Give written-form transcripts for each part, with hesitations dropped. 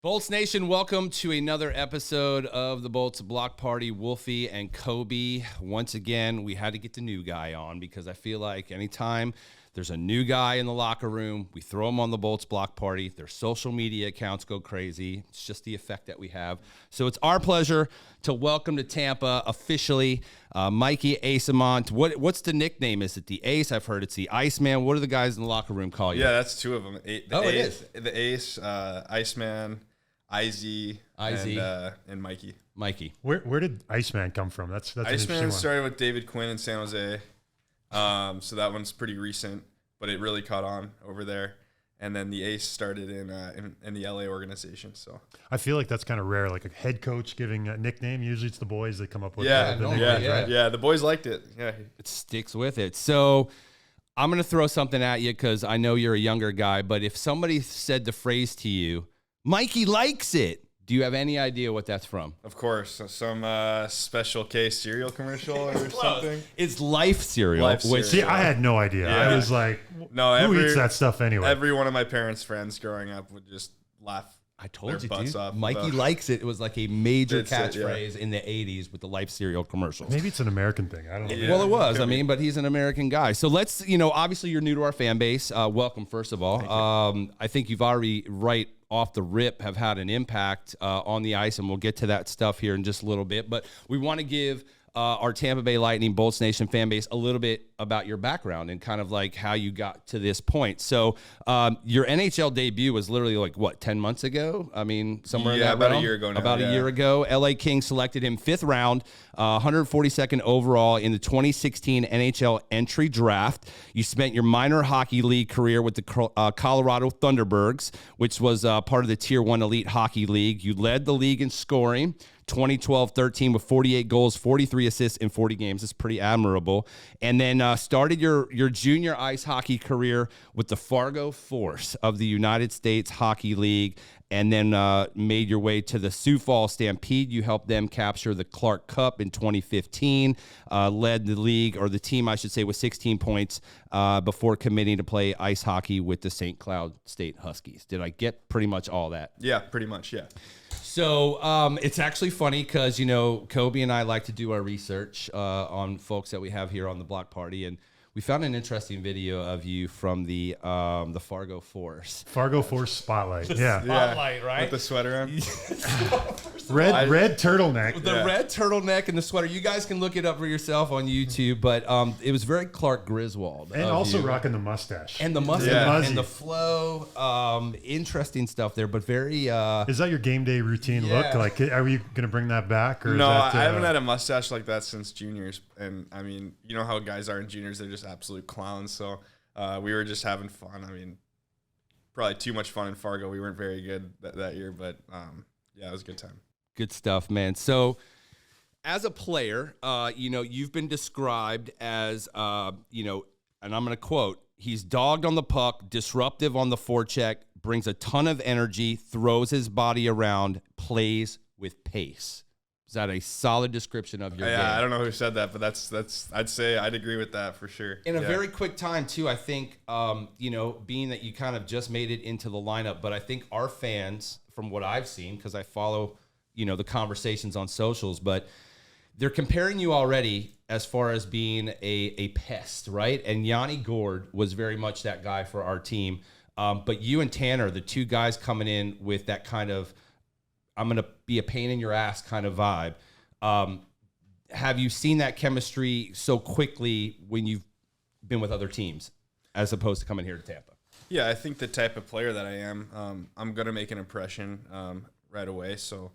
Bolts Nation, welcome to another episode of the Bolts Block Party. Wolfie and Kobe. Once again, we had to get the new guy on because I feel like anytime there's a new guy in the locker room, we throw him on the Bolts Block Party. Their social media accounts go crazy. It's just the effect that we have. So it's our pleasure to welcome to Tampa officially Mikey Eyssimont. What's the nickname? Is it the Ace? I've heard it's the Iceman. What do the guys in the locker room call you? Yeah, that's two of them. It is. The Ace, Iceman, Izzy, and Mikey. Mikey. Where did Iceman come from? That's an interesting Iceman one. started with David Quinn in San Jose. So that one's pretty recent, but it really caught on over there. And then the Ace started in the LA organization. So I feel like that's kind of rare, like a head coach giving a nickname. Usually it's the boys that come up with yeah, the nicknames, right? Yeah, the boys liked it. Yeah, it sticks with it. So I'm going to throw something at you because I know you're a younger guy, but if somebody said the phrase to you, Mikey likes it, do you have any idea what that's from? Of course, some Special K cereal commercial or something. It's Life cereal. See, I had no idea. Yeah. I was like, no, who eats that stuff anyway? Every one of my parents' friends growing up would just laugh. I told you, butts dude. off Mikey likes it. It was like a major It's it, catchphrase in the 80s with the Life cereal commercials. Maybe it's an American thing. I don't know. Yeah. Well, it was. I mean, but he's an American guy. So let's, obviously you're new to our fan base. Welcome, first of all. I think you've already, right off the rip, have had an impact on the ice, and we'll get to that stuff here in just a little bit. But we want to give our Tampa Bay Lightning Bolts Nation fan base a little bit about your background and kind of like how you got to this point. So your NHL debut was literally like, what, 10 months ago? I mean, somewhere in that about realm? a year ago now. About a year ago. LA Kings selected him 5th round, 142nd overall in the 2016 NHL entry draft. You spent your minor hockey league career with the Colorado Thunderbirds, which was part of the Tier 1 Elite Hockey League. You led the league in scoring 2012-13 with 48 goals, 43 assists in 40 games. It's pretty admirable. And then started your junior ice hockey career with the Fargo Force of the United States Hockey League, and then made your way to the Sioux Falls Stampede. You helped them capture the Clark Cup in 2015, led the league, or the team, I should say, with 16 points before committing to play ice hockey with the St. Cloud State Huskies. Did I get pretty much all that? Yeah, pretty much, yeah. So it's actually funny because, Kobe and I like to do our research on folks that we have here on the Block Party, and we found an interesting video of you from the Fargo Force. Fargo Force Spotlight. Yeah. Spotlight, right? With the sweater on. Red turtleneck. The red turtleneck and the sweater. You guys can look it up for yourself on YouTube, but it was very Clark Griswold. And also rocking the mustache. And the mustache. Yeah. And the flow. Interesting stuff there, but very... Is that your game day routine look? Like, are you going to bring that back? Or No, is that, I haven't had a mustache like that since juniors. And, I mean, you know how guys are in juniors. They're just absolute clowns. So we were just having fun. I mean, probably too much fun in Fargo. We weren't very good that year, but, yeah, it was a good time. Good stuff, man. So as a player, you've been described as, and I'm going to quote, he's dogged on the puck, disruptive on the forecheck, brings a ton of energy, throws his body around, plays with pace. Is that a solid description of your game? I don't know who said that, but that's I'd say I'd agree with that for sure. In a very quick time, too, I think, being that you kind of just made it into the lineup, but I think our fans, from what I've seen, because I follow, the conversations on socials, but they're comparing you already as far as being a pest, right? And Yanni Gourde was very much that guy for our team. But you and Tanner, the two guys coming in with that kind of, I'm going to be a pain in your ass kind of vibe. Have you seen that chemistry so quickly when you've been with other teams as opposed to coming here to Tampa? Yeah, I think the type of player that I am, I'm going to make an impression right away. So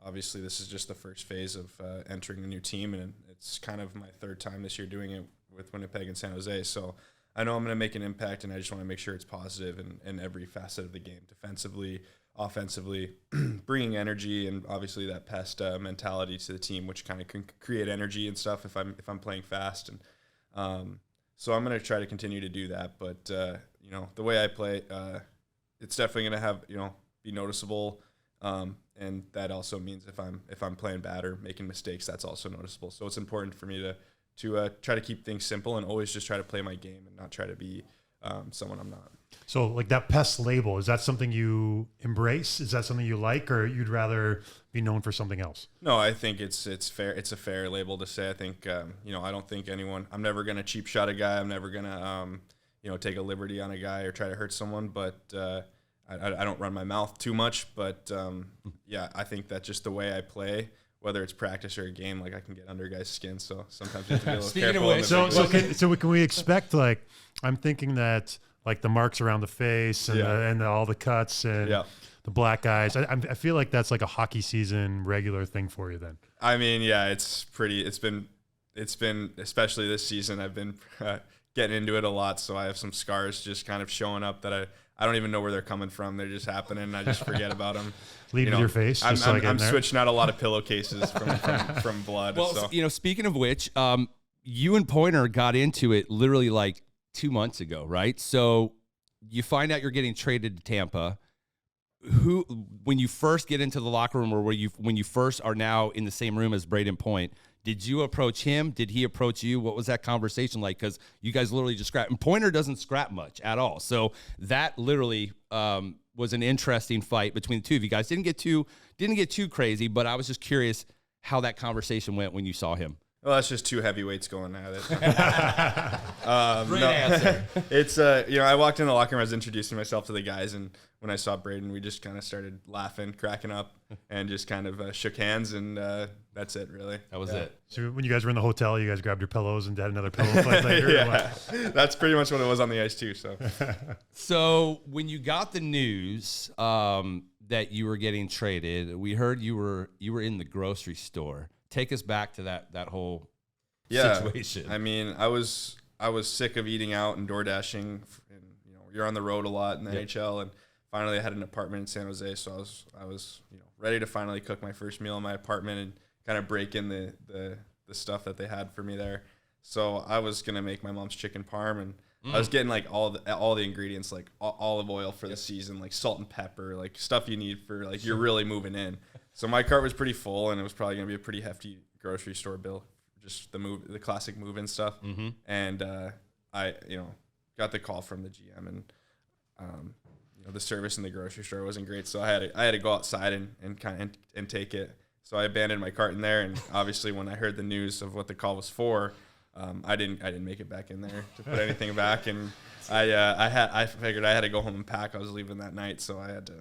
obviously this is just the first phase of entering a new team, and it's kind of my third time this year doing it with Winnipeg and San Jose. So I know I'm going to make an impact, and I just want to make sure it's positive in every facet of the game, defensively, offensively, bringing energy, and obviously that pest mentality to the team, which kind of can create energy and stuff if I'm playing fast. And so I'm going to try to continue to do that. But the way I play, it's definitely going to have be noticeable. And that also means if I'm playing bad or making mistakes, that's also noticeable. So it's important for me to try to keep things simple and always just try to play my game and not try to be someone I'm not. So like that pest label, is that something you embrace? Is that something you like, or you'd rather be known for something else? No, I think it's fair. It's a fair label to say. I think I don't think I'm never gonna cheap shot a guy. I'm never gonna take a liberty on a guy or try to hurt someone. But I don't run my mouth too much. But I think that just the way I play, whether it's practice or a game, like I can get under guys' skin. So sometimes you have to be a little Speaking careful. of which, So can we expect, like, I'm thinking that like the marks around the face and all the cuts and the black eyes. I feel like that's like a hockey season regular thing for you then. I mean, yeah, it's been especially this season. I've been getting into it a lot, so I have some scars just kind of showing up that I don't even know where they're coming from. They're just happening. I just forget about them. Leave with your face. I'm switching out a lot of pillowcases from blood. Well, so. Speaking of which, you and Pointer got into it literally like 2 months ago, right? So you find out you're getting traded to Tampa. When you first get into the locker room, or when you first are now in the same room as Brayden Point, did you approach him? Did he approach you? What was that conversation like? Because you guys literally just scrap, and Pointer doesn't scrap much at all. So that literally was an interesting fight between the two of you guys. Didn't get too crazy, but I was just curious how that conversation went when you saw him. Well, that's just two heavyweights going at it. Great answer. It's I walked in the locker room, I was introducing myself to the guys, and when I saw Brayden, we just kind of started laughing, cracking up, and just kind of shook hands, and that's it, really. That was it. So when you guys were in the hotel, you guys grabbed your pillows and had another pillow fight later? Yeah, that's pretty much what it was on the ice too. So when you got the news that you were getting traded, we heard you were in the grocery store. Take us back to that whole situation. I mean, I was sick of eating out and door dashing, and you're on the road a lot in the NHL, and finally I had an apartment in San Jose, so I was ready to finally cook my first meal in my apartment and kind of break in the stuff that they had for me there. So I was gonna make my mom's chicken parm, and I was getting like all the ingredients, like olive oil for the season, like salt and pepper, like stuff you need for like you're really moving in. So my cart was pretty full, and it was probably gonna be a pretty hefty grocery store bill, just the classic move-in stuff. Mm-hmm. And I got the call from the GM, and the service in the grocery store wasn't great, so I had to go outside and take it. So I abandoned my cart in there, and obviously when I heard the news of what the call was for, I didn't make it back in there to put anything back, and I figured I had to go home and pack. I was leaving that night, so I had to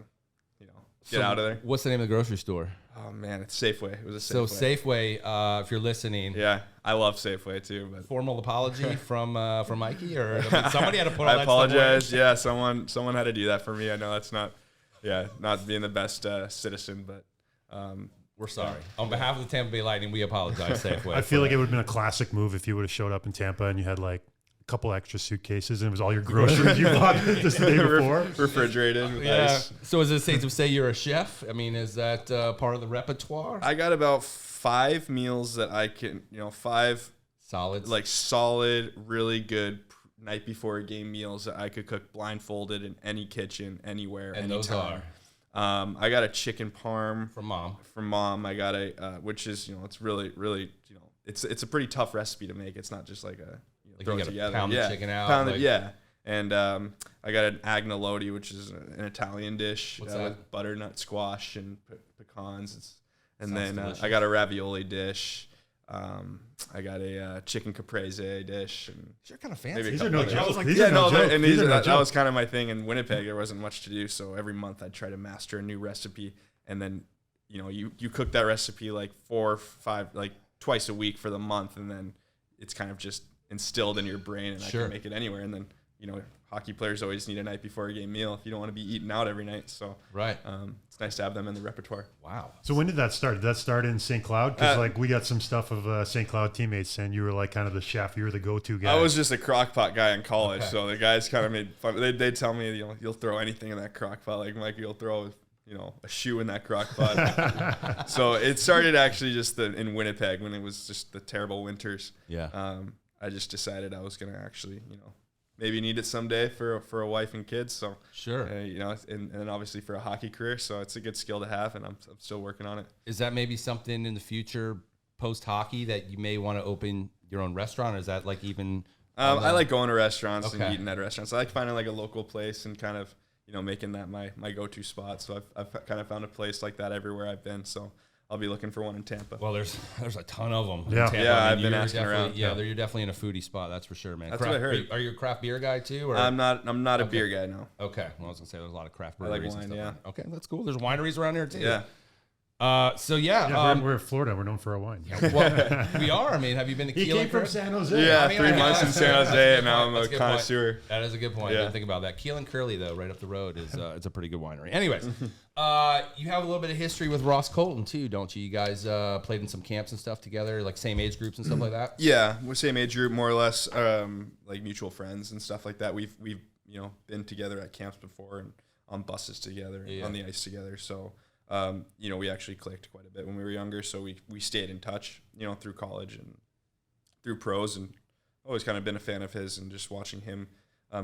get out of there. What's the name of the grocery store? Oh man, it's Safeway. It was a Safeway. So Safeway, if you're listening, yeah, I love Safeway too. But formal apology from Mikey, or somebody had to put all I that apologize. stuff away. Yeah, someone had to do that for me. I know that's not being the best citizen, but we're sorry. On behalf of the Tampa Bay Lightning, we apologize, Safeway. I feel like it would have been a classic move if you would have showed up in Tampa and you had like a couple extra suitcases and it was all your groceries you bought just the day before. Refrigerated. Yeah. Nice. So is it safe to say you're a chef? I mean, is that part of the repertoire? I got about 5 meals that I can, 5 solids, like solid, really good night before a game meals that I could cook blindfolded in any kitchen, anywhere, and anytime. Those are. I got a chicken parm from mom. From mom, I got a which is it's really it's a pretty tough recipe to make. It's not just like a throw it together. Pound the chicken out. And I got an agnolotti, which is an Italian dish with butternut squash and pecans. And then I got a ravioli dish. I got a chicken caprese dish. And you're kind of fancy. These are no jokes. That was kind of my thing. In Winnipeg, there wasn't much to do, so every month I'd try to master a new recipe. And then, you cook that recipe like 4 or 5, like twice a week for the month, and then it's kind of just instilled in your brain, and I can make it anywhere. And then, hockey players always need a night before a game meal if you don't want to be eating out every night. So right, it's nice to have them in the repertoire. Wow. So when did that start? Did that start in St. Cloud? Because we got some stuff of St. Cloud teammates, and you were like kind of the chef. You were the go-to guy. I was just a crock pot guy in college, so the guys kind of made fun. They'd tell me, you'll throw anything in that crock pot. Like Mikey, you'll throw a shoe in that crock pot. So it started actually just in Winnipeg when it was just the terrible winters. Yeah. I just decided I was gonna actually, maybe need it someday for a wife and kids. So sure, and obviously for a hockey career. So it's a good skill to have, and I'm still working on it. Is that maybe something in the future post hockey that you may want to open your own restaurant? Or is that like even I like going to restaurants and Okay. eating at restaurants. I like finding like a local place and kind of, making that my go-to spot. So I've kind of found a place like that everywhere I've been. So I'll be looking for one in Tampa. Well, there's a ton of them. Yeah. in Tampa. Yeah, I've been you're asking around. Yeah, you're definitely in a foodie spot. That's for sure, man. That's what I heard. Are you a craft beer guy too? Or? I'm not a beer guy, no. Okay. Well, I was gonna say there's a lot of craft I breweries. like and wine, stuff like that. Okay, that's cool. There's wineries around here too. Yeah. So yeah, Yeah, we're in Florida. We're known for our wine. well, we are. I mean, have you been to He Keelan came from Curly? San Jose. Yeah, I mean, 3 I months in guess. San Jose, and now I'm That's a good point. connoisseur. That is a good point. I Yeah. didn't think about that. Keelan Curly, though, right up the road, is it's a pretty good winery. Anyways, you have a little bit of history with Ross Colton too, don't you? You guys played in some camps and stuff together, like same age groups and stuff like that. Yeah, we're same age group, more or less, like mutual friends and stuff like that. We've been together at camps before and on buses together, Yeah. on the ice together. So we actually clicked quite a bit when we were younger. So we stayed in touch, through college and through pros, and always kind of been a fan of his and just watching him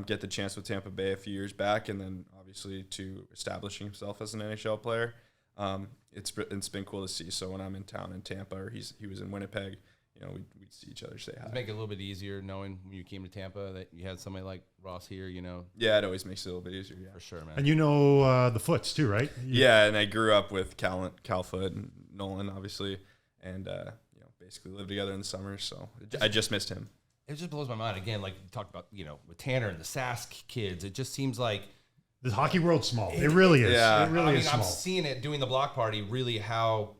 get the chance with Tampa Bay a few years back, and then obviously to establishing himself as an NHL player. It's been cool to see. So when I'm in town in Tampa or he was in Winnipeg, we'd see each other, say hi. Does it make it a little bit easier knowing when you came to Tampa that you had somebody like Ross here, Yeah, it always makes it a little bit easier. Yeah, for sure, man. And the Foots too, right? Yeah, and I grew up with Cal Foot and Nolan, obviously, and basically lived together in the summers. So I just missed him. It just blows my mind. Again, like you talked about, with Tanner and the Sask kids, it just seems like The hockey world's small. It really is. Yeah. It really I mean, is I'm small. seeing it doing the block party, really how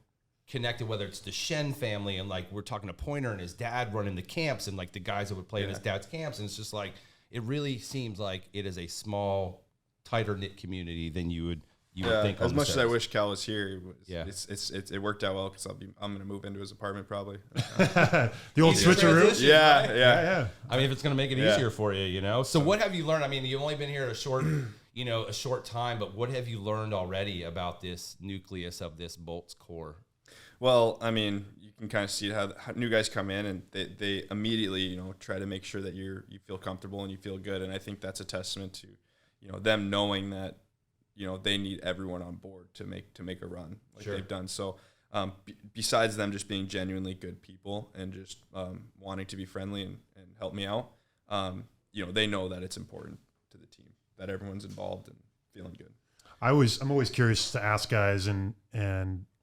connected, whether it's the Shen family and like we're talking to Pointer and his dad running the camps and like the guys that would play in his dad's camps. And it's just like, it really seems like it is a small, tighter knit community than you would think. As much as I wish Cal was here, it worked out well because I'm going to move into his apartment probably. The old Easier switcheroo. transition. Yeah. Yeah. I mean, if it's going to make it Yeah. easier for you, So what have you learned? I mean, you've only been here a short time, but what have you learned already about this nucleus of this Bolts core? Well, I mean, you can kind of see how new guys come in and they immediately, try to make sure that you feel comfortable and you feel good. And I think that's a testament to, them knowing that, they need everyone on board to make a run like Sure. they've done. So besides them just being genuinely good people and just wanting to be friendly and help me out, they know that it's important to the team that everyone's involved and feeling good. I'm always curious to ask guys and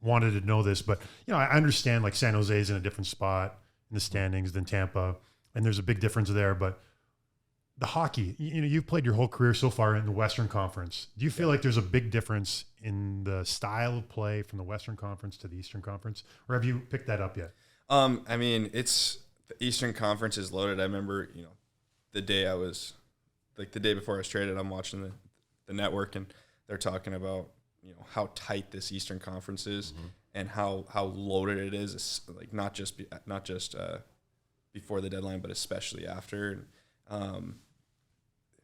wanted to know this, but I understand like San Jose is in a different spot in the standings than Tampa, and there's a big difference there. But the hockey, you've played your whole career so far in the Western Conference. Do you feel like there's a big difference in the style of play from the Western Conference to the Eastern Conference, or have you picked that up yet? I mean, the Eastern Conference is loaded. I remember, the day before I was traded, I'm watching the network and they're talking about, how tight this Eastern Conference is and how loaded it is. It's like not just before the deadline, but especially after.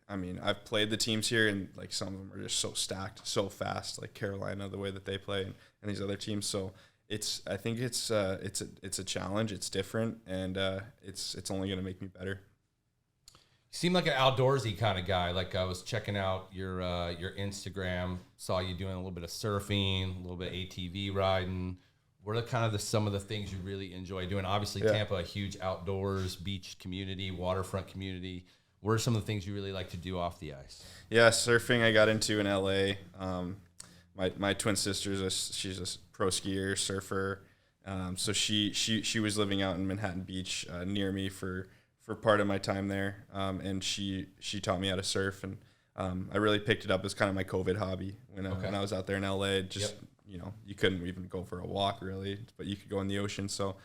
I mean, I've played the teams here and like some of them are just so stacked, so fast, like Carolina, the way that they play and these other teams. So I think it's a challenge. It's different and it's only going to make me better. You seem like an outdoorsy kind of guy. Like I was checking out your Instagram, saw you doing a little bit of surfing, a little bit of ATV riding. What are some of the things you really enjoy doing? Obviously, Tampa, a huge outdoors beach community, waterfront community. What are some of the things you really like to do off the ice? Yeah, surfing I got into in LA. My twin sister's she's a pro skier, surfer. So she was living out in Manhattan Beach near me for part of my time there, and she taught me how to surf, and I really picked it up as kind of my COVID hobby when I was out there in LA. Just you couldn't even go for a walk really, but you could go in the ocean. So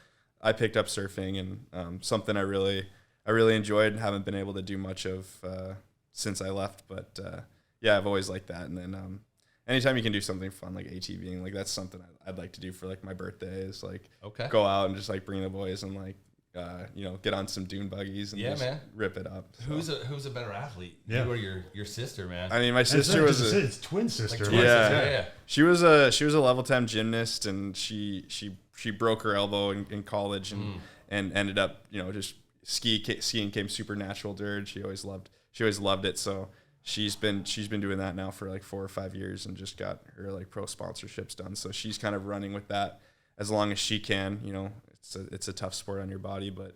I picked up surfing, and something I really enjoyed and haven't been able to do much of since I left. But I've always liked that. And then anytime you can do something fun like ATVing, like that's something I'd like to do for like my birthday is like go out and just like bring the boys and like get on some dune buggies and just rip it up. So. Who's a better athlete? Yeah. You or your sister, man? I mean, my sister was it's twin sister. Like twin sister, She was a level 10 gymnast, and she broke her elbow in college and ended up just skiing came super natural to her. And she always loved it. So she's been doing that now for like 4 or 5 years and just got her like pro sponsorships done. So she's kind of running with that as long as she can. It's a tough sport on your body, but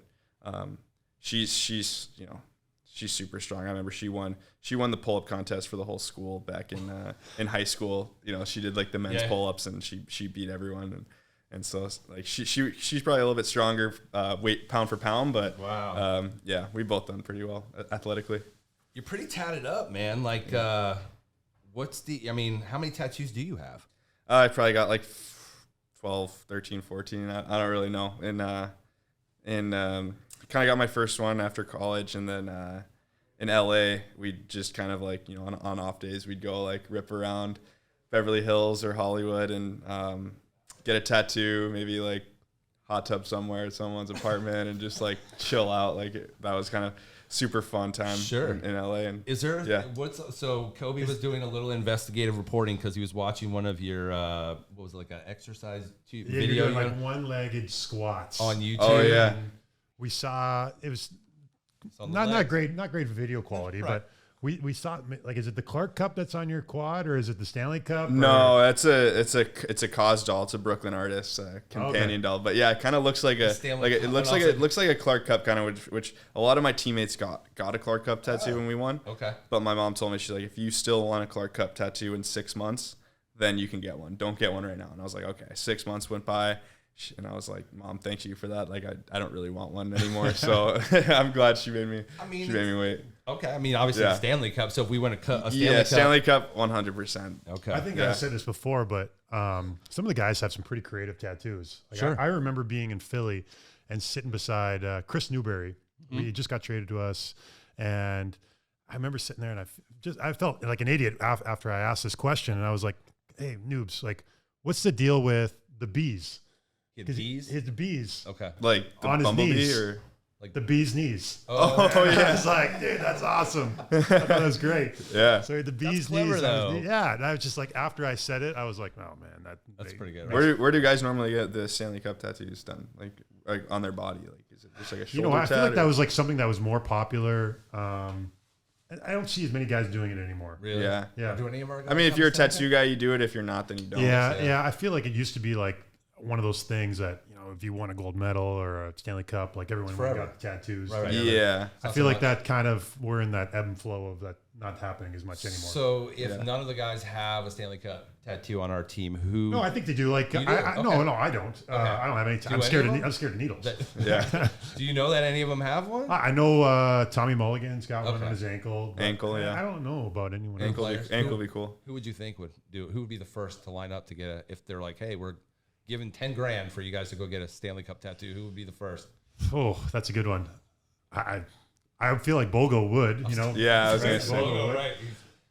she's you know, she's super strong. I remember she won the pull-up contest for the whole school back in high school. You know, she did like the men's pull-ups, and she beat everyone. And so like she's probably a little bit stronger weight pound for pound, but wow. Yeah, we both done pretty well athletically. You're pretty tatted up, man. Like, how many tattoos do you have? I probably got like 12, 13, 14. I don't really know. And kind of got my first one after college, and then in LA, we just kind of like, you know, on off days, we'd go like rip around Beverly Hills or Hollywood and get a tattoo, maybe like hot tub somewhere at someone's apartment and just like chill out. Like that was kind of super fun time in LA. And is there, so Kobe was doing a little investigative reporting because he was watching one of your, what was it, like an exercise video? Like one-legged squats on YouTube. Oh yeah. And we saw, it was not great video quality, but we saw, like, is it the Clark Cup that's on your quad, or is it the Stanley Cup? No, it's a cause doll. It's a Brooklyn artist companion doll. But yeah, it kind of looks like it looks like a Clark Cup kind of, which a lot of my teammates got a Clark Cup tattoo when we won. Okay. But my mom told me, she's like, if you still want a Clark Cup tattoo in 6 months, then you can get one. Don't get one right now. And I was like, okay. 6 months went by. And I was like, Mom, thank you for that. Like, I don't really want one anymore. So I'm glad she made me wait. Okay. I mean, obviously the Stanley Cup. So if we win a Stanley Cup. Stanley Cup, 100%. Okay. I think I've said this before, but some of the guys have some pretty creative tattoos. Like sure. I remember being in Philly and sitting beside Chris Newberry. Mm-hmm. He just got traded to us. And I remember sitting there and I felt like an idiot after I asked this question. And I was like, hey, noobs, like, what's the deal with the bees? Bees? His bees. Okay. Like the on bumblebee his knees. or like the bee's knees. Oh yeah. I was like, dude, that's awesome. I thought that was great. Yeah. So the bee's clever, knees. though. Yeah. And I was just like, after I said it, I was like, oh man, that's pretty good. Where do you guys normally get the Stanley Cup tattoos done? Like on their body? Like, is it just like a shoulder I feel like tat, that was like something that was more popular. I don't see as many guys doing it anymore. Really? Yeah. Do any of our guys I mean, if you're a have tattoo guy, you do it. If you're not, then you don't. Yeah. I feel like it used to be like one of those things that, you know, if you won a gold medal or a Stanley Cup, like everyone got tattoos. Right. Yeah. I feel like that kind of, we're in that ebb and flow of that not happening as much anymore. So if none of the guys have a Stanley Cup tattoo on our team, who? No, I think they do. Like, you do? No, I don't. Okay. I don't have any. I'm scared of needles. Yeah. Do you know that any of them have one? I know Tommy Mulligan's got one on his ankle. Yeah. I don't know about anyone Ankle else. would be cool. Who would you think would do? Who would be the first to line up to get if they're like, hey, we're giving $10,000 for you guys to go get a Stanley Cup tattoo? Who would be the first? Oh, that's a good one. I feel like Bogo would, you know. Yeah, I was gonna say. Bogo, right.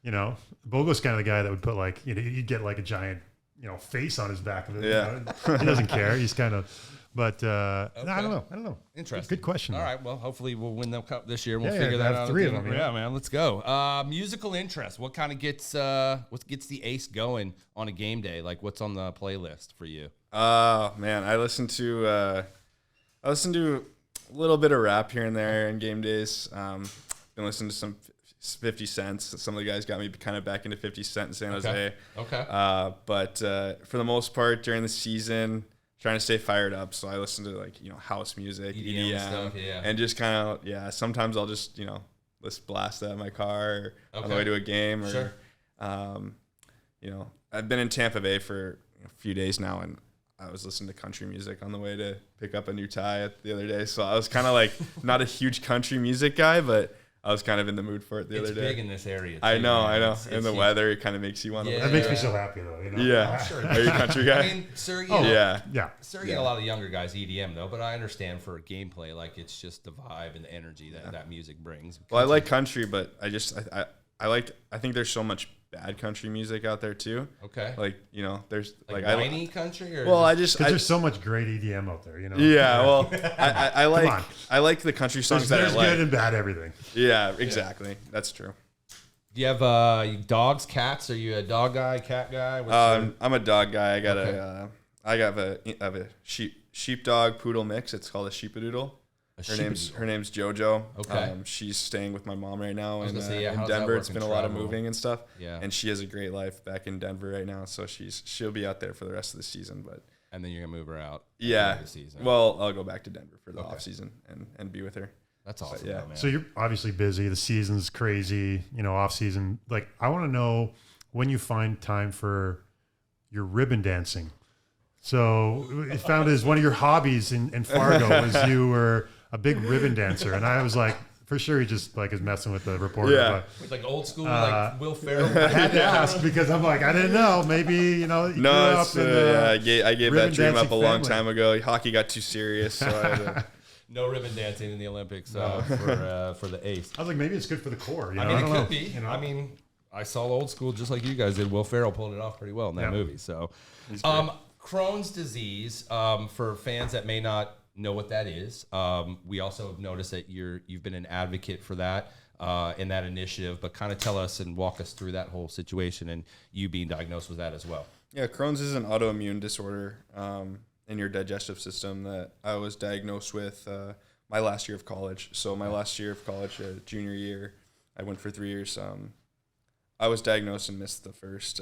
You know, Bogo's kind of the guy that would put like, you know, you'd get like a giant, you know, face on his back of it. Yeah. You know? He doesn't care. He's kind of, but I don't know. Interesting. Good question. All right. Well, hopefully we'll win the cup this year. We'll Yeah, figure that have out. 3 of them. Yeah, man. Let's go. Musical interest. What kind of gets the ace going on a game day? Like, what's on the playlist for you? Man, I listen to a little bit of rap here and there in game days. Been listening to some 50 Cents. Some of the guys got me kind of back into 50 Cent in San Jose. Okay. But for the most part during the season, trying to stay fired up. So I listen to like, you know, house music, EDM stuff, and just kind of, sometimes I'll just, you know, let's blast that in my car or on the way to a game or, sure. You know, I've been in Tampa Bay for a few days now, and I was listening to country music on the way to pick up a new tie the other day. So I was kind of like not a huge country music guy, but I was kind of in the mood for it the other day. It's big in this area. Too, I know. and the weather, it kind of makes you want to. That makes me so happy though. You know? Yeah. Sure. Are you a country guy? I mean, sir, yeah. Sir, a lot of younger guys EDM though, but I understand for gameplay, like it's just the vibe and the energy that music brings. Well, I like country, but I think there's so much bad country music out there too. Okay. Like, you know, there's like whiny country or because there's so much great EDM out there, you know. Yeah, well, I like the country songs there's that I like. good and bad everything. Yeah, exactly. That's true. Do you have dogs, cats? Are you a dog guy, cat guy? I'm a dog guy. I have a sheepdog poodle mix. It's called a sheepadoodle. Her name's JoJo. Okay. She's staying with my mom right now in in Denver. It's been a lot of moving and stuff. Yeah. And she has a great life back in Denver right now. So she'll be out there for the rest of the season. But and then you're gonna move her out. Yeah. At the season. Well, I'll go back to Denver for the off season and be with her. That's awesome. Yeah. Though, man. So you're obviously busy. The season's crazy, off season. Like, I want to know when you find time for your ribbon dancing. So it found as one of your hobbies in Fargo was you were a big ribbon dancer. And I was like, for sure he just like is messing with the reporter. Yeah. With like old school, like Will Ferrell. I had to ask because I'm like, I didn't know. Maybe, you grew up in I gave that dream up a long family. time ago. Hockey got too serious. So I had to, No ribbon dancing in the Olympics for the Ace. I was like, maybe it's good for the core. I mean, I it don't could know. be. I mean, I saw old school just like you guys did. Will Ferrell pulled it off pretty well in that movie. So, Crohn's disease, for fans that may not know what that is, we also have noticed that you've been an advocate for that in that initiative. But kind of tell us and walk us through that whole situation and you being diagnosed with that as well. Yeah, Crohn's is an autoimmune disorder in your digestive system that I was diagnosed with my last year of college. So my last year of college, junior year, I went for 3 years. I was diagnosed and missed the first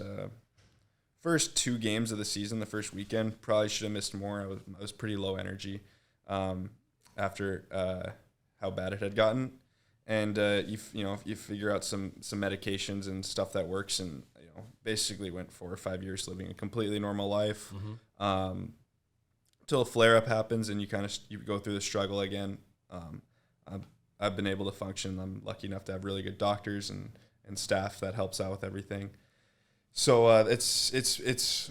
2 games of the season, the first weekend. Probably should have missed more. I was pretty low energy after how bad it had gotten. And you figure out some medications and stuff that works, and basically went 4 or 5 years living a completely normal life. Till a flare-up happens and you go through the struggle again. I've been able to function. I'm lucky enough to have really good doctors and staff that helps out with everything. So it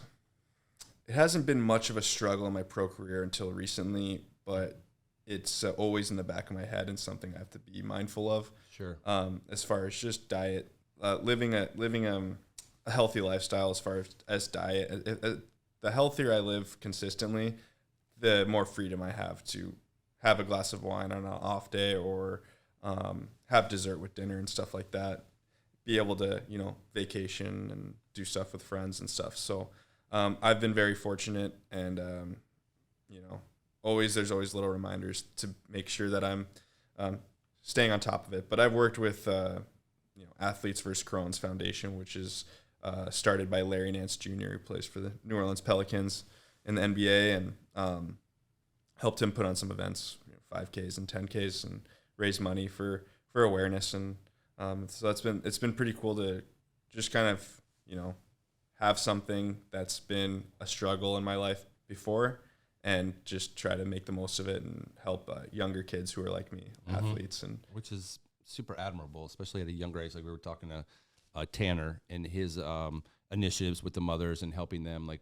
hasn't been much of a struggle in my pro career until recently, but it's always in the back of my head and something I have to be mindful of. Sure. As far as just diet, living a healthy lifestyle. As far as diet, the healthier I live consistently, the more freedom I have to have a glass of wine on an off day or have dessert with dinner and stuff like that. Be able to, vacation and do stuff with friends and stuff. So I've been very fortunate, and, there's always little reminders to make sure that I'm staying on top of it. But I've worked with, Athletes vs. Crohn's Foundation, which is started by Larry Nance Jr., who plays for the New Orleans Pelicans in the NBA, and helped him put on some events, 5Ks and 10Ks, and raise money for awareness. And so it's been pretty cool to just kind of, have something that's been a struggle in my life before and just try to make the most of it and help younger kids who are like me, athletes. And which is super admirable, especially at a younger age. Like we were talking to Tanner and his initiatives with the mothers and helping them, like,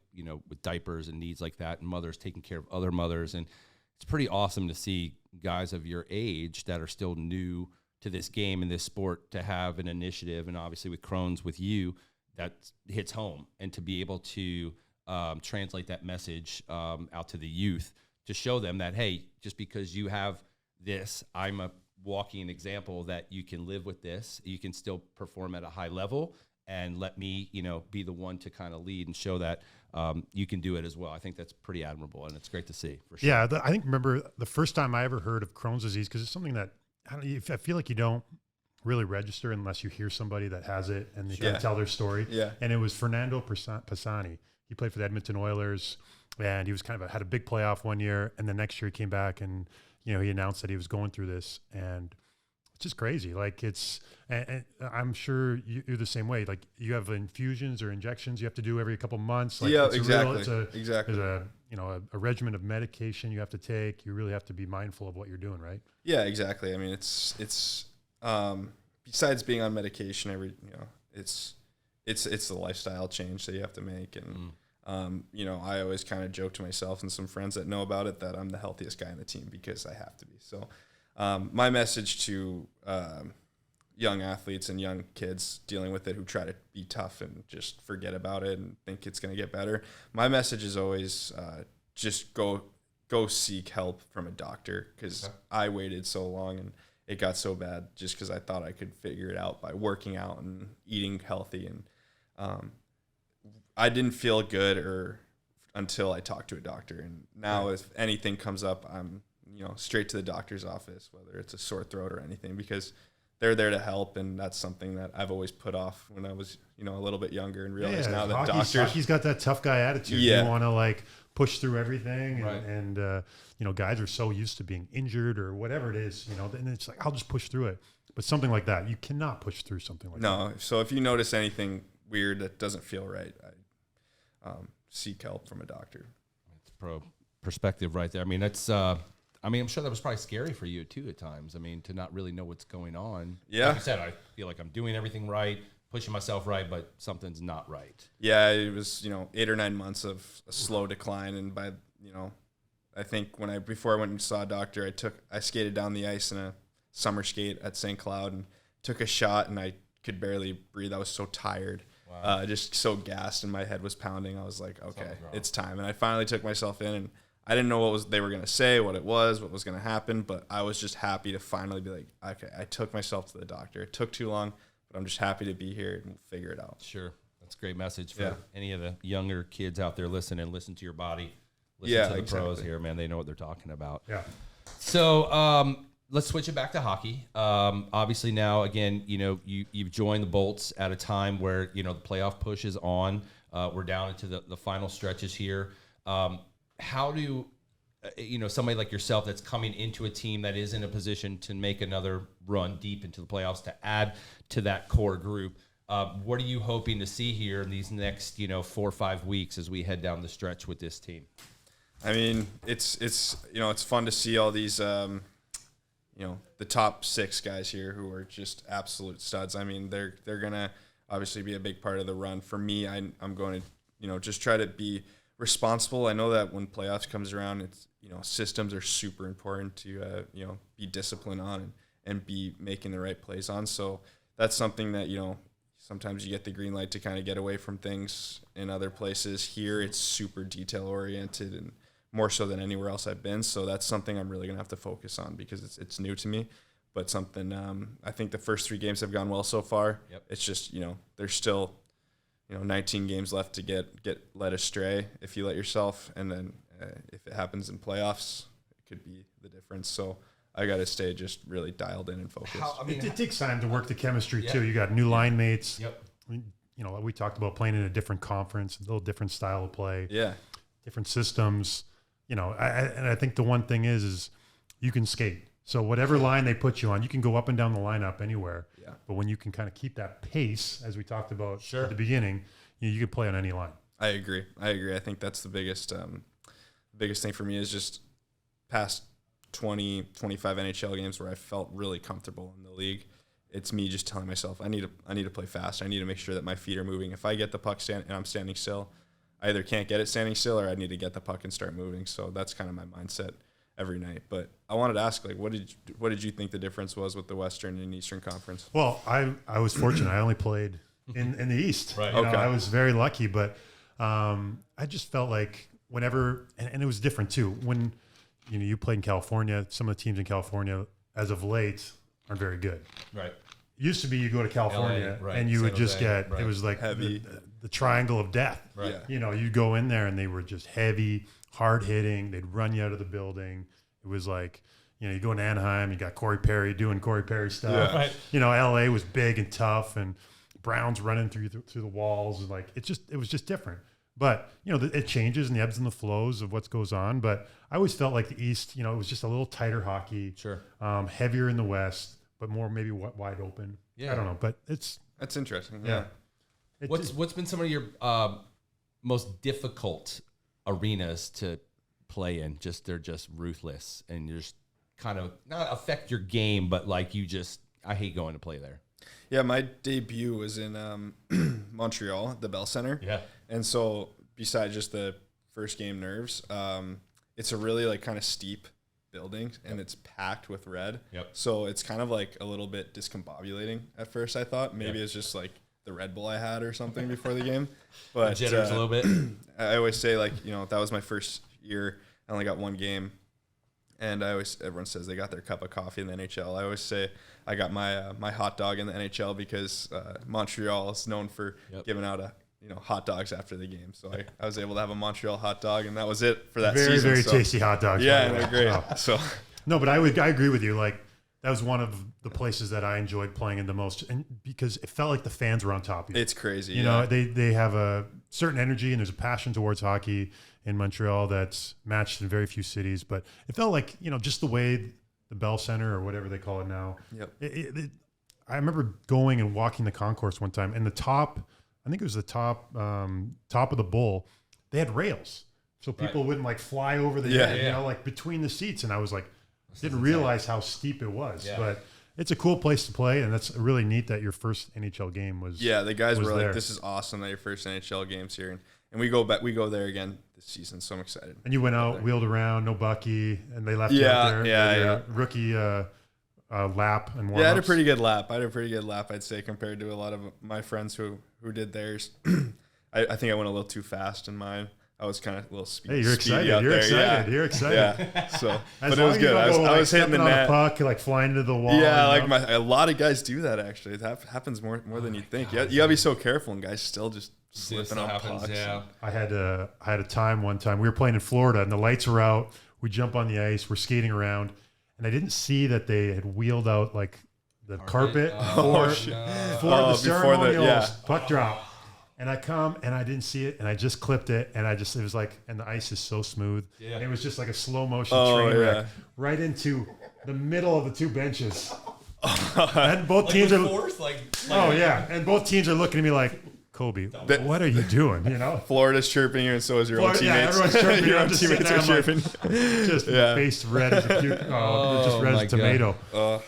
with diapers and needs like that, and mothers taking care of other mothers. And it's pretty awesome to see guys of your age that are still new to this game and this sport to have an initiative, and obviously with Crohn's with you, that hits home, and to be able to translate that message out to the youth to show them that, hey, just because you have this, I'm a walking example that you can live with this, you can still perform at a high level, and let me, be the one to kind of lead and show that you can do it as well. I think that's pretty admirable, and it's great to see, for sure. Yeah, I remember the first time I ever heard of Crohn's disease, because it's something that I feel like you don't really register unless you hear somebody that has it and they kind of tell their story. Yeah. And it was Fernando Pisani. He played for the Edmonton Oilers, and he was had a big playoff one year, and the next year he came back and he announced that he was going through this, and it's just crazy. Like and I'm sure you're the same way. Like you have infusions or injections you have to do every couple months. Like exactly. There's a regimen of medication you have to take. You really have to be mindful of what you're doing, right? Yeah, exactly. I mean, it's besides being on medication, it's the lifestyle change that you have to make. And, I always kind of joke to myself and some friends that know about it that I'm the healthiest guy on the team because I have to be. So my message to young athletes and young kids dealing with it who try to be tough and just forget about it and think it's going to get better, my message is always just go seek help from a doctor, because I waited so long and it got so bad just because I thought I could figure it out by working out and eating healthy. And I didn't feel good until I talked to a doctor. And now if anything comes up, I'm straight to the doctor's office, whether it's a sore throat or anything, because they're there to help. And that's something that I've always put off when I was, a little bit younger, and realized now that hockey's got that tough guy attitude. Yeah. You want to push through everything. Right. And you know, guys are so used to being injured or whatever it is, you know, and it's like, I'll just push through it. But something like that, you cannot push through something like that. No. So if you notice anything weird that doesn't feel right, seek help from a doctor. It's perspective right there. I mean, it's, I'm sure that was probably scary for you too at times. I mean, to not really know what's going on. Yeah. Like you said, I feel like I'm doing everything right, pushing myself right, but something's not right. Yeah, it was, 8 or 9 months of a slow decline. And by, I think before I went and saw a doctor, I skated down the ice in a summer skate at St. Cloud and took a shot, and I could barely breathe. I was so tired. Wow. Just so gassed, and my head was pounding. I was like, okay, it's time. And I finally took myself in, and I didn't know what they were going to say, what was going to happen, but I was just happy to finally be like, okay, I took myself to the doctor. It took too long, but I'm just happy to be here and we'll figure it out. Sure. That's a great message for any of the younger kids out there listening. Listen to your body. Listen to the pros here, man. They know what they're talking about. Yeah. So let's switch it back to hockey. Obviously now, again, you've joined the Bolts at a time where, the playoff push is on. We're down into the final stretches here. How do, somebody like yourself that's coming into a team that is in a position to make another run deep into the playoffs to add to that core group, what are you hoping to see here in these next, 4 or 5 weeks as we head down the stretch with this team? I mean, it's fun to see all these, the top 6 guys here who are just absolute studs. I mean, they're going to obviously be a big part of the run. For me, I'm going to, just try to be responsible. I know that when playoffs comes around, it's, systems are super important to, be disciplined on and be making the right plays on. So that's something that, sometimes you get the green light to kind of get away from things in other places. Here, it's super detail oriented and more so than anywhere else I've been. So that's something I'm really going to have to focus on because it's new to me, but something, I think the first 3 games have gone well so far. Yep. It's just, there's still, 19 games left to get led astray if you let yourself. And then if it happens in playoffs, it could be the difference. So I got to stay just really dialed in and focused. It takes time to work the chemistry too. You got new line mates. Yep. We talked about playing in a different conference, a little different style of play. Yeah. Different systems. I think the one thing is you can skate. So whatever line they put you on, you can go up and down the lineup anywhere. Yeah. But when you can kind of keep that pace, as we talked about at the beginning, you can play on any line. I agree. I think that's the biggest thing for me is just past 20, 25 NHL games where I felt really comfortable in the league. It's me just telling myself I need to play fast. I need to make sure that my feet are moving. If I get the puck and I'm standing still, I either can't get it standing still or I need to get the puck and start moving. So that's kind of my mindset every night. But I wanted to ask, what did you think the difference was with the Western and Eastern Conference? Well, I was fortunate. I only played in the East. Right. Okay. I was very lucky, but I just felt like whenever, and it was different too. When you played in California, some of the teams in California, as of late, aren't very good. Right. It used to be you go to California LA, right. and you San would just Jose, get, right. it was like Heavy. the triangle of death. Right. Yeah. You'd go in there and they were just heavy, hard hitting. They'd run you out of the building. It was like, you go in Anaheim, you got Corey Perry doing Corey Perry stuff. Yeah. Right. LA was big and tough, and Browns running through the walls. And it was just different. But, it changes in the ebbs and the flows of what goes on. But I always felt like the East, it was just a little tighter hockey. Sure. Heavier in the West, but more maybe wide open. Yeah. I don't know, but That's interesting. yeah. What's been some of your most difficult arenas to play in? They're just ruthless and you're just kind of not affect your game, but I hate going to play there. Yeah, my debut was in Montreal at the Bell Center. Yeah. And so besides just the first game nerves, it's a really kind of steep building and it's packed with red. Yep. So it's kind of a little bit discombobulating at first, I thought. Maybe it's just the Red Bull I had or something before the game. But Jitters a little bit. I always say that was my first year. I only got 1 game. And everyone says they got their cup of coffee in the NHL. I always say I got my hot dog in the NHL because Montreal is known for giving out hot dogs after the game. So I was able to have a Montreal hot dog, and that was it for that very, season. Very tasty hot dogs. Yeah, and they're great. So no, but I agree with you. that was one of the places that I enjoyed playing in the most, and because it felt like the fans were on top of you. It's crazy. You know, they have a certain energy and there's a passion towards hockey in Montreal that's matched in very few cities. But it felt like, you know, just the way the Bell Center or whatever they call it now. Yep. I remember going and walking the concourse one time, and the top, I think it was the top of the bowl, they had rails. So people wouldn't like fly over the head, you know, like between the seats. And I was like, didn't realize how steep it was. Yeah. But it's a cool place to play, and that's really neat that your first NHL game was. Yeah, the guys were there. like, "This is awesome that your first NHL game's here," and we go back. We go there again this season, so I'm excited. And you went out, wheeled around, no Bucky, and they left you out there. Yeah. Rookie lap and warm-ups. Yeah, I had a pretty good lap. I'd say, compared to a lot of my friends who did theirs. I think I went a little too fast in mine. I was kind of a little speedy. Hey, you're excited. Out you're there. excited. Yeah. You're excited. Yeah. So, but it long was as you good. don't go, I was hitting the stepping on net. puck, like flying into the wall. Yeah, you know? a lot of guys do that actually. It happens more than you think. You gotta be so careful, and guys still just slipping on pucks. Yeah. I had a time one time. We were playing in Florida, and the lights were out. We jump on the ice. We're skating around, and I didn't see that they had wheeled out like the carpet for the ceremonial puck drop. And I come and I didn't see it, and I just clipped it, and it was like, and the ice is so smooth. Yeah. And it was just like a slow motion train wreck right into the middle of the two benches. And both teams are and both teams are looking at me like, Kobe, what are you doing? You know, Florida's chirping you, and so is your own teammates. Yeah, everyone's chirping. Your I'm just sitting there, chirping. Just face red as a just red as a tomato.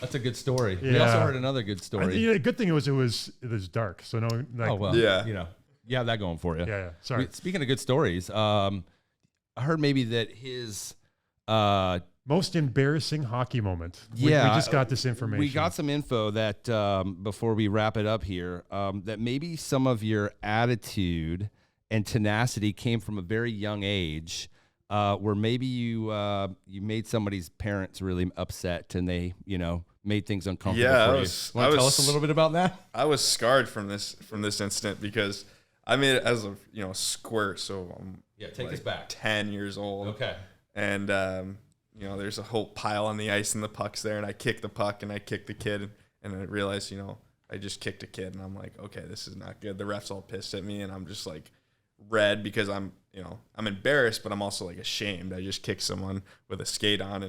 That's a good story. Yeah. We also heard another good story. The good thing was it was dark, so no. Like, you know, you have that going for you. Yeah. Sorry. Speaking of good stories, I heard maybe that his most embarrassing hockey moment. We just got this information. We got some info that before we wrap it up here, that maybe some of your attitude and tenacity came from a very young age, where maybe you made somebody's parents really upset and they, you know, made things uncomfortable for you. Want to tell us a little bit about that? I was scarred from this incident because I made it as a squirt. So I'm take us back. 10 years old. Okay. And you know, there's a whole pile on the ice and the puck's there, and I kick the puck and I kick the kid, and I realized, you know, I just kicked a kid, and I'm like, okay, this is not good. The ref's all pissed at me, and I'm just like red because I'm embarrassed, but I'm also like ashamed. I just kicked someone with a skate on,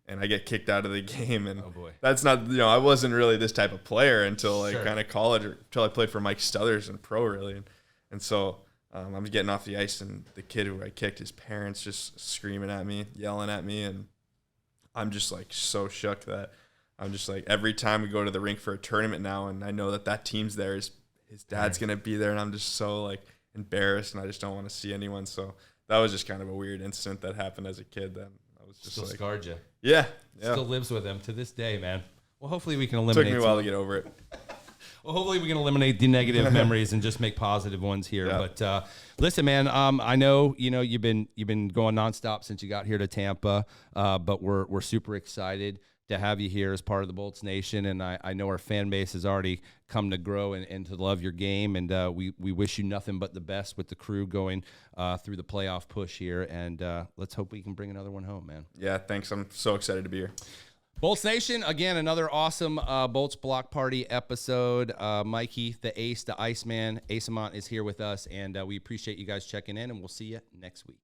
and I get kicked out of the game, and that's not, you know, I wasn't really this type of player until like kind of college, or until I played for Mike Stothers in pro really, and so I'm getting off the ice, and the kid who I kicked, his parents just screaming at me, yelling at me, and I'm just like so shook that I'm just like, every time we go to the rink for a tournament now, and I know that team's there, his dad's going to be there, and I'm just so like embarrassed, and I just don't want to see anyone. So that was just kind of a weird incident that happened as a kid. That I was just still like, scarred you. Yeah. Still lives with him to this day, man. Well, hopefully we can eliminate. Took me a while to get over it. Well, hopefully we can eliminate the negative memories and just make positive ones here. Yeah. But listen, man, I know you've been going nonstop since you got here to Tampa, but we're super excited to have you here as part of the Bolts Nation, and I know our fan base has already come to grow and to love your game, and we wish you nothing but the best with the crew going through the playoff push here, and let's hope we can bring another one home, man. Yeah, thanks. I'm so excited to be here. Bolts Nation, again, another awesome Bolts Block Party episode. Mikey, the Ace, the Iceman, Eyssimont is here with us, and we appreciate you guys checking in, and we'll see you next week.